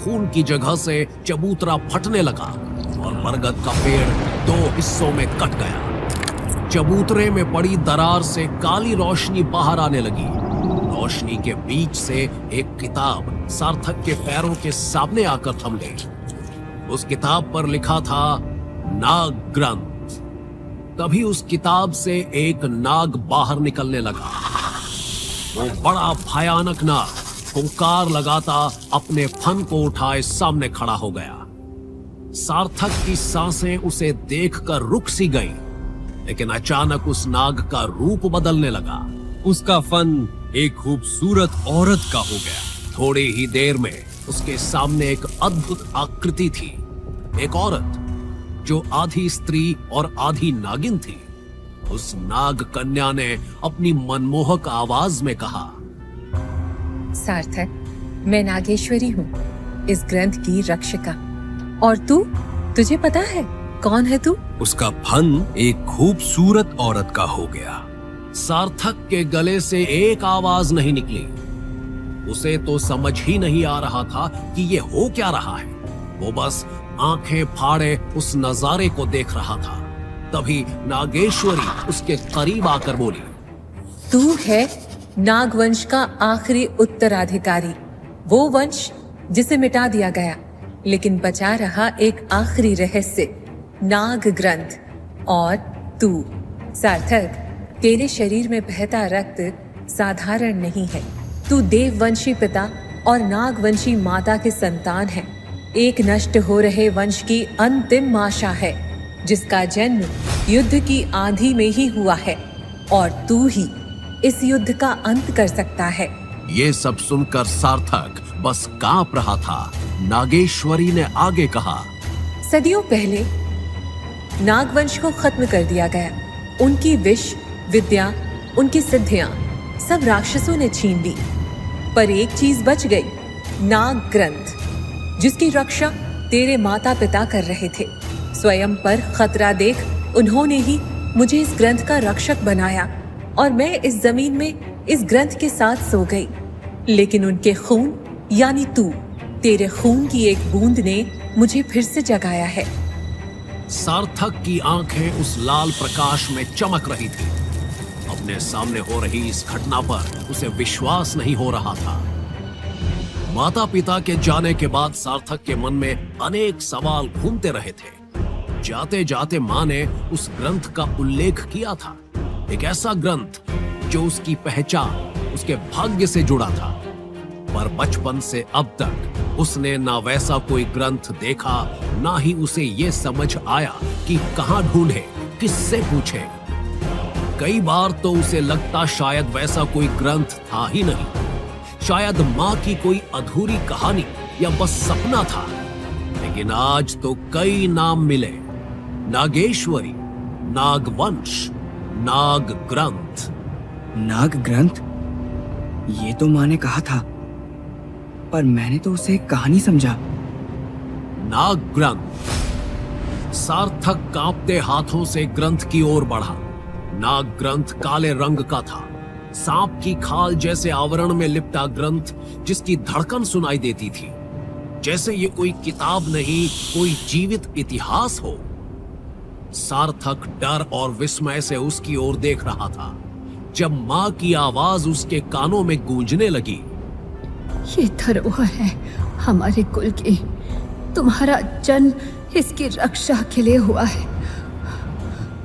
खून की जगह से चबूतरा फटने लगा और बरगद का पेड़ 2 हिस्सों में कट गया। चबूतरे में पड़ी दरार से काली रोशनी बाहर आने लगी। रोशनी के बीच से एक किताब सार्थक के पैरों के सामने आकर थम गई। उस किताब पर लिखा था नाग ग्रंथ। तभी उस किताब से एक नाग बाहर निकलने लगा। वो बड़ा भयानक नाग हुंकार लगाता अपने फन को उठाए सामने खड़ा हो गया। सार्थक की सांसें उसे देखकर रुक सी गई, लेकिन अचानक उस नाग का रूप बदलने लगा। उसका फन एक खूबसूरत औरत का हो गया। थोड़ी ही देर में उसके सामने एक अद्भुत आकृति थी। एक औरत जो आधी स्त्री और आधी नागिन थी। उस नाग कन्या ने अपनी मनमोहक आवाज में कहा, सार्थक, मैं नागेश्वरी हूँ, इस ग्रंथ की रक्षिका। और तुझे पता है कौन है तू? उसका फन एक खूबसूरत औरत का हो गया। सार्थक के गले से एक आवाज नहीं निकली। उसे तो समझ ही नहीं आ रहा था कि ये हो क्या रहा है। वो बस आंखें फाड़े उस नजारे को देख रहा था। तभी नागेश्वरी उसके करीब आकर बोली, तू है नागवंश का आखिरी उत्तराधिकारी, वो वंश जिसे मिटा दिया गया, लेकिन बचा रहा एक आखिरी रहस्य, नाग ग्रंथ। और तू सार्थक, तेरे शरीर में बहता रक्त साधारण नहीं है। तू देववंशी पिता और नागवंशी माता के संतान है। एक नष्ट हो रहे वंश की अंतिम आशा है, जिसका जन्म युद्ध की आंधी में ही हुआ है, और तू ही इस युद्ध का अंत कर सकता है। ये सब सुनकर सार्थक बस कांप रहा था। नागेश्वरी ने आगे कहा, सदियों पहले नागवंश को खत्म कर दिया गया। उनकी विष विद्या, उनकी सिद्धियां सब राक्षसों ने छीन ली, पर एक चीज बच गई, नाग ग्रंथ, जिसकी रक्षा तेरे माता पिता कर रहे थे। स्वयं पर खतरा देख उन्होंने ही मुझे इस ग्रंथ का रक्षक बनाया, और मैं इस जमीन में इस ग्रंथ के साथ सो गई। लेकिन उनके खून यानी तू, तेरे खून की एक बूंद ने मुझे फिर से जगाया है। सार्थक की आंखें उस लाल प्रकाश में चमक रही थी। अपने सामने हो रही इस घटना पर उसे विश्वास नहीं हो रहा था। माता पिता के जाने के बाद सार्थक के मन में अनेक सवाल घूमते रहे थे। जाते जाते माँ ने उस ग्रंथ का उल्लेख किया था, एक ऐसा ग्रंथ जो उसकी पहचान, उसके भाग्य से जुड़ा था। पर बचपन से अब तक उसने ना वैसा कोई ग्रंथ देखा, ना ही उसे ये समझ आया कि कहाँ ढूंढे, किससे पूछे। कई बार तो उसे लगता शायद वैसा कोई ग्रंथ था ही नहीं, शायद माँ की कोई अधूरी कहानी या बस सपना था। लेकिन आज तो कई नाम मिले, नागेश्वरी, नागवंश, नाग ग्रंथ। नाग ग्रंथ, ये तो माँ ने कहा था, पर मैंने तो उसे एक कहानी समझा। नाग ग्रंथ। सार्थक कांपते हाथों से ग्रंथ की ओर बढ़ा। नाग ग्रंथ काले रंग का था, सांप की खाल जैसे आवरण में लिपटा ग्रंथ, जिसकी धड़कन सुनाई देती थी, जैसे ये कोई किताब नहीं, कोई जीवित इतिहास हो। सार्थक डर और विस्मय से उसकी ओर देख रहा था, जब माँ की आवाज उसके कानों में गूंजने लगी, ये धरोहर है हमारे कुल की, तुम्हारा जन्म इसकी रक्षा के लिए हुआ है,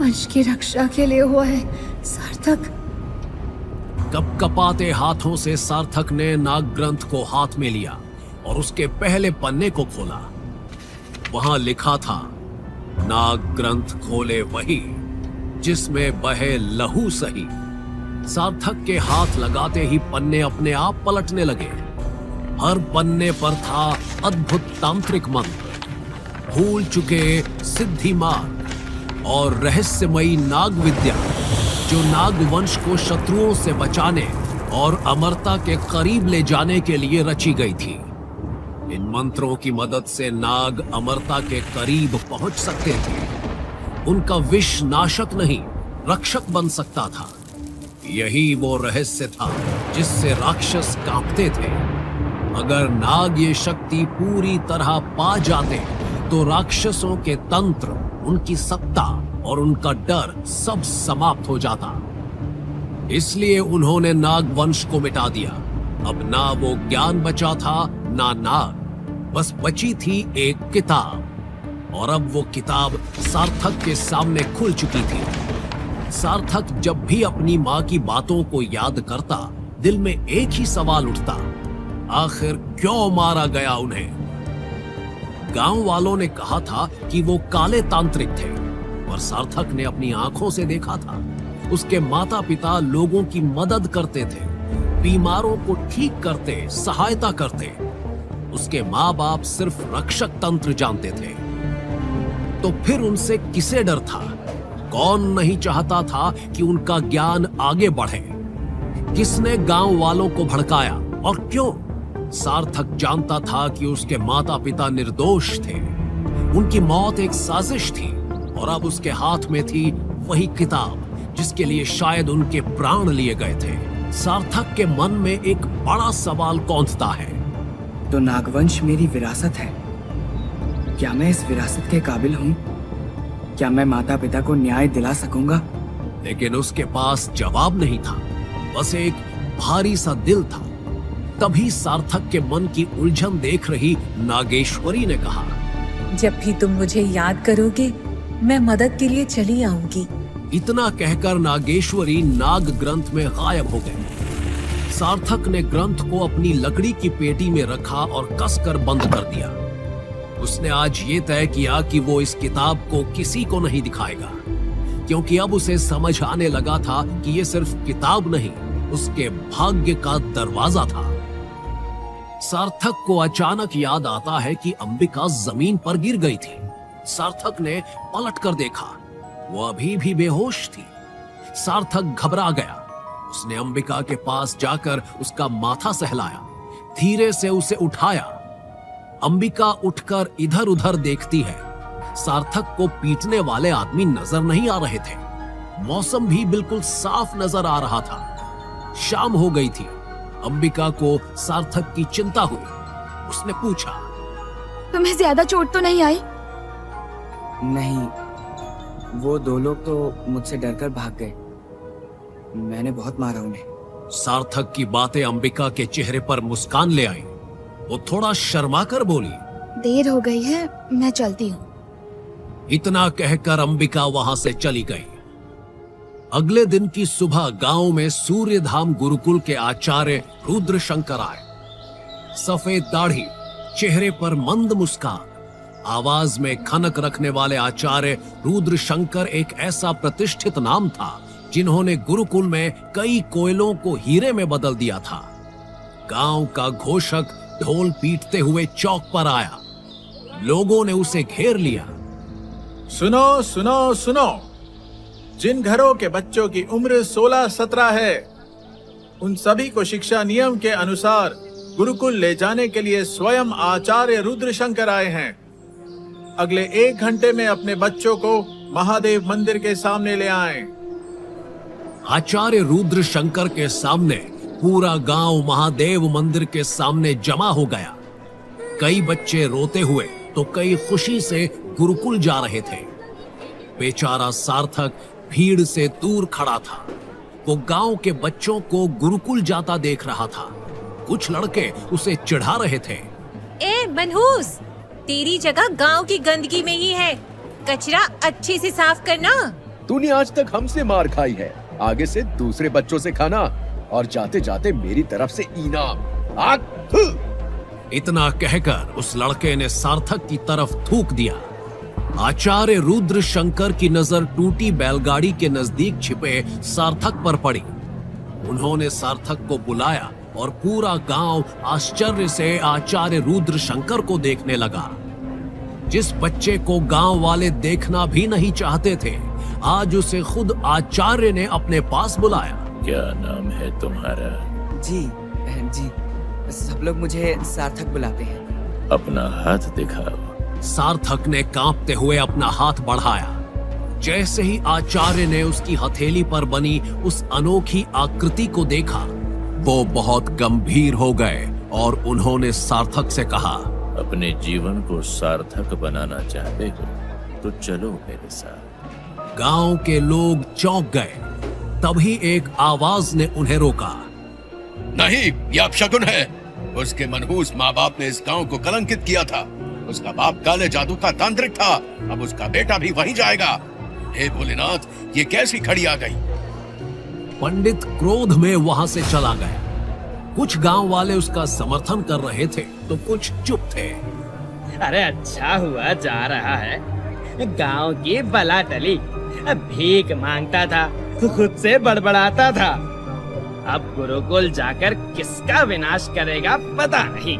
वंश की रक्षा के लिए हुआ है सार्थक। कपकपाते हाथों से सार्थक ने नाग ग्रंथ को हाथ में लिया और उसके पहले पन्ने को खोला। वहां लिखा था, नाग ग्रंथ खोले वही जिसमें बहे लहू सही। सार्थक के हाथ लगाते ही पन्ने अपने आप पलटने लगे। हर पन्ने पर था अद्भुत तांत्रिक मंत्र, भूल चुके सिद्धि मार्ग और रहस्यमयी नाग विद्या, जो नागवंश को शत्रुओं से बचाने और अमरता के करीब ले जाने के लिए रची गई थी। इन मंत्रों की मदद से नाग अमरता के करीब पहुंच सकते थे। उनका विष नाशक नहीं, रक्षक बन सकता था। यही वो रहस्य था जिससे राक्षस कांपते थे। अगर नाग ये शक्ति पूरी तरह पा जाते तो राक्षसों के तंत्र, उनकी सत्ता और उनका डर सब समाप्त हो जाता। इसलिए उन्होंने नाग वंश को मिटा दिया। अब ना वो ज्ञान बचा था ना नाग, बस बची थी एक किताब। और अब वो किताब सार्थक के सामने खुल चुकी थी। सार्थक जब भी अपनी माँ की बातों को याद करता, दिल में एक ही सवाल उठता, आखिर क्यों मारा गया उन्हें? गांव वालों ने कहा था कि वो काले तांत्रिक थे, पर सार्थक ने अपनी आंखों से देखा था उसके माता पिता लोगों की मदद करते थे, बीमारों को ठीक करते, सहायता करते। उसके माँ बाप सिर्फ रक्षक तंत्र जानते थे। तो फिर उनसे किसे डर था? कौन नहीं चाहता था कि उनका ज्ञान आगे बढ़े? किसने गांव वालों को भड़काया और क्यों? सार्थक जानता था कि उसके माता पिता निर्दोष थे। उनकी मौत एक साजिश थी और अब उसके हाथ में थी वही किताब जिसके लिए शायद उनके प्राण लिए गए थे। सार्थक के मन में एक बड़ा सवाल कौंधता है। तो नागवंश मेरी विरासत है। क्या मैं इस विरासत के काबिल हूँ? क्या मैं माता पिता को न्याय दिला सकूंगा? लेकिन उसके पास जवाब नहीं था, बस एक भारी सा दिल था। तभी सार्थक के मन की उलझन देख रही नागेश्वरी ने कहा, जब भी तुम मुझे याद करोगे मैं मदद के लिए चली आऊंगी। इतना कहकर नागेश्वरी नाग ग्रंथ में गायब हो गई। सार्थक ने ग्रंथ को अपनी लकड़ी की पेटी में रखा और कसकर बंद कर दिया। उसने आज ये तय किया कि वो इस किताब को किसी को नहीं दिखाएगा, क्योंकि अब उसे समझ आने लगा था कि ये सिर्फ किताब नहीं, उसके भाग्य का दरवाजा था। सार्थक को अचानक याद आता है कि अंबिका जमीन पर गिर गई थी। सार्थक ने पलट कर देखा, वो अभी भी बेहोश थी। सार्थक घबरा गया। उसने अंबिका के पास जाकर उसका माथा सहलाया, धीरे से उसे उठाया। अंबिका उठकर इधर उधर देखती है। सार्थक को पीटने वाले आदमी नजर नहीं आ रहे थे। मौसम भी बिल्कुल साफ नजर आ रहा था। शाम हो गई थी। अंबिका को सार्थक की चिंता हुई। उसने पूछा, तुम्हें ज्यादा चोट तो नहीं आई? नहीं, वो दो लोग तो मुझसे डरकर भाग गए। मैंने बहुत मारा उन्हें। सार्थक की बातें अंबिका के चेहरे पर मुस्कान ले आई। वो थोड़ा शर्माकर बोली, देर हो गई है, मैं चलती हूँ। इतना कहकर अंबिका वहां से चली गई। अगले दिन की सुबह गांव में सूर्यधाम गुरुकुल के आचार्य रुद्र शंकर आए। सफेद दाढ़ी, चेहरे पर मंद मुस्कान, आवाज में खनक रखने वाले आचार्य रुद्र शंकर एक ऐसा प्रतिष्ठित नाम था जिन्होंने गुरुकुल में कई कोयलों को हीरे में बदल दिया था। गांव का घोषक ढोल पीटते हुए चौक पर आया। लोगों ने उसे घेर लिया। सुनो सुनो सुनो, जिन घरों के बच्चों की उम्र 16-17 है, उन सभी को शिक्षा नियम के अनुसार गुरुकुल ले जाने के लिए स्वयं आचार्य रुद्र शंकर आए हैं। अगले 1 घंटे में अपने बच्चों को महादेव मंदिर के सामने ले आएं। आचार्य रुद्र शंकर के सामने पूरा गांव महादेव मंदिर के सामने जमा हो गया। कई बच्चे रोते हुए तो कई खुशी से गुरुकुल जा रहे थे। बेचारा सार्थक भीड़ से दूर खड़ा था। वो गांव के बच्चों को गुरुकुल जाता देख रहा था। कुछ लड़के उसे चिढ़ा रहे थे। ए मनहूस, तेरी जगह गांव की गंदगी में ही है। कचरा अच्छे से साफ करना। तूने आज तक हमसे मार खाई है, आगे से दूसरे बच्चों से खाना, और जाते जाते मेरी तरफ से इनाम। इतना कहकर उस लड़के ने सार्थक की तरफ थूक दिया। आचार्य रुद्र शंकर की नजर टूटी बैलगाड़ी के नजदीक छिपे सार्थक पर पड़ी। उन्होंने सार्थक को बुलाया और पूरा गांव आश्चर्य से आचार्य रुद्र शंकर को देखने लगा। जिस बच्चे को गांव वाले देखना भी नहीं चाहते थे, आज उसे खुद आचार्य ने अपने पास बुलाया। क्या नाम है तुम्हारा? जी जी, सब लोग मुझे सार्थक बुलाते हैं। अपना हाथ दिखाओ। सार्थक ने कांपते हुए अपना हाथ बढ़ाया। जैसे ही आचार्य ने उसकी हथेली पर बनी उस अनोखी आकृति को देखा, वो बहुत गंभीर हो गए और उन्होंने सार्थक से कहा, अपने जीवन को सार्थक बनाना चाहते हो तो चलो मेरे साथ। गांव के लोग चौंक गए। तभी एक आवाज ने उन्हें रोका। नहीं, यह अपशकुन है। उसके मनहूस माँ बाप ने इस गांव को कलंकित किया था। उसका बाप काले जादू का तांत्रिक था, अब उसका बेटा भी वहीं जाएगा। हे भोलेनाथ, ये कैसी घड़ी आ गई? पंडित क्रोध में वहां से चला गया। कुछ गांव वाले उसका समर्थन कर रहे थे तो कुछ चुप थे। अरे अच्छा हुआ जा रहा है, गांव की बला टली। भीख मांगता था, खुद से बड़बड़ाता था। अब गुरुकुल जाकर किसका विनाश करेगा पता नहीं।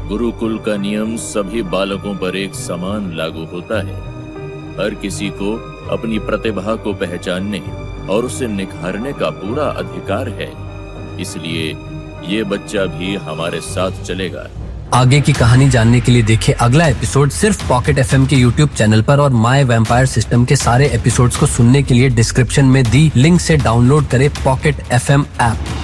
गुरुकुल का नियम सभी बालकों पर एक समान लागू होता है। हर किसी को अपनी प्रतिभा को पहचानने और उसे निखारने का पूरा अधिकार है। इसलिए ये बच्चा भी हमारे साथ चलेगा। आगे की कहानी जानने के लिए देखें अगला एपिसोड सिर्फ पॉकेट एफएम के यूट्यूब चैनल पर, और माय वैम्पायर सिस्टम के सारे एपिसोड्स को सुनने के लिए डिस्क्रिप्शन में दी लिंक से डाउनलोड करें पॉकेट एफएम ऐप।